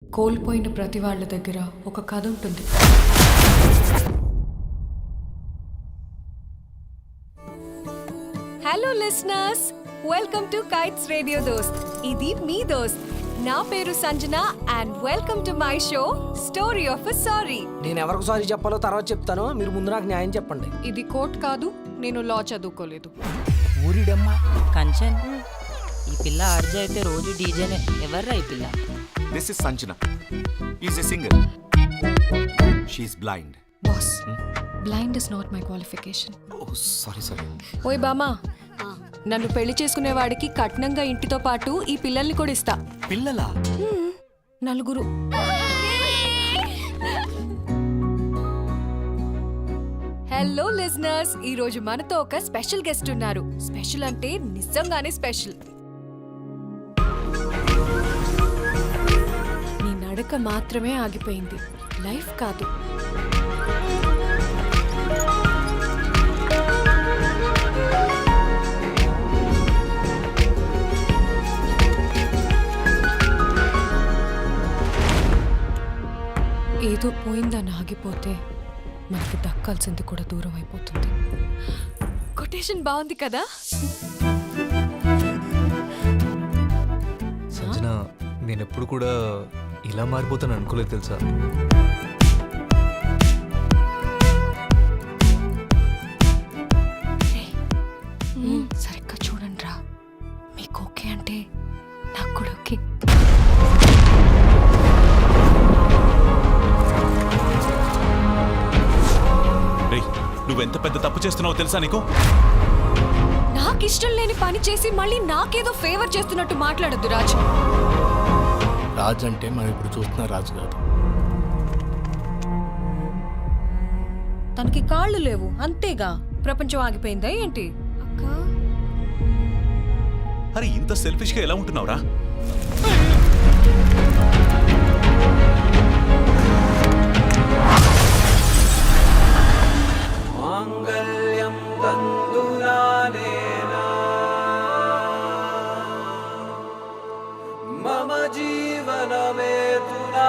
కోల్పోయిన ప్రతి వాళ్ళ దగ్గర ఒక కథ ఉంటుంది. Hello listeners, welcome to kites radio దోస్త్. ఇది మీ దోస్త్. నా పేరు Sanjana and welcome to my show story of a sorry. నేను ఎవరికి సారీ చెప్పాలో తర్వాత చెప్తాను, మీరు ముందు నాకు న్యాయం చెప్పండి. ఇది కోర్ట్ కాదు, నేను లా చదువుకోలేదు. ఊరిడమ్మా కంచన్, ఈ పిల్ల ఆర్జ అయితే రోజు డీజేనే. ఎవర్రా ఈ పిల్ల? This is Sanjana. He's a singer. She's blind. Boss, blind is not my qualification. Oh, sorry. ఓయ్ బామా, నన్ను పెళ్లి చేసుకునేవాడికి కట్నంగా ఇంటితో పాటు ఈ పిల్లల్ని కూడా ఇస్తా. పిల్లలా? నలుగురు. హలో లిజనర్స్, ఈ రోజు మనతో ఒక స్పెషల్ గెస్ట్ ఉన్నారు. స్పెషల్ అంటే నిజంగానే స్పెషల్. నీ నడక మాత్రమే ఆగిపోయింది, లైఫ్ కాదు. ఏదో పోయిందని ఆగిపోతే మనకి దక్కాల్సింది కూడా దూరం అయిపోతుంది. కొటేషన్ బాగుంది కదా? సంజన, నేను ఎప్పుడు కూడా ఇలా మారిపోతాను అనుకోలేదు తెలుసా. సరిగ్గా చూడండి రా, మీకు ఓకే అంటే నాకు కూడా ఓకే. నువ్వెంత పెద్ద తప్పు చేస్తున్నావో తెలుసా నీకు? నాకు ఇష్టం లేని పని చేసి మళ్ళీ నాకేదో ఫేవర్ చేస్తున్నట్టు మాట్లాడొద్దు రాజు. రాజు అంటే మనం ఇప్పుడు చూస్తున్న రాజు కాదు. తనకి కాళ్ళు లేవు అంతేగా, ప్రపంచం ఆగిపోయిందా ఏంటి? అక్క, అరే ఇంత సెల్ఫిష్ గా ఎలా ఉంటున్నావురా? మాంగళ్యం తందునానేనా మమ జీవనమేతునా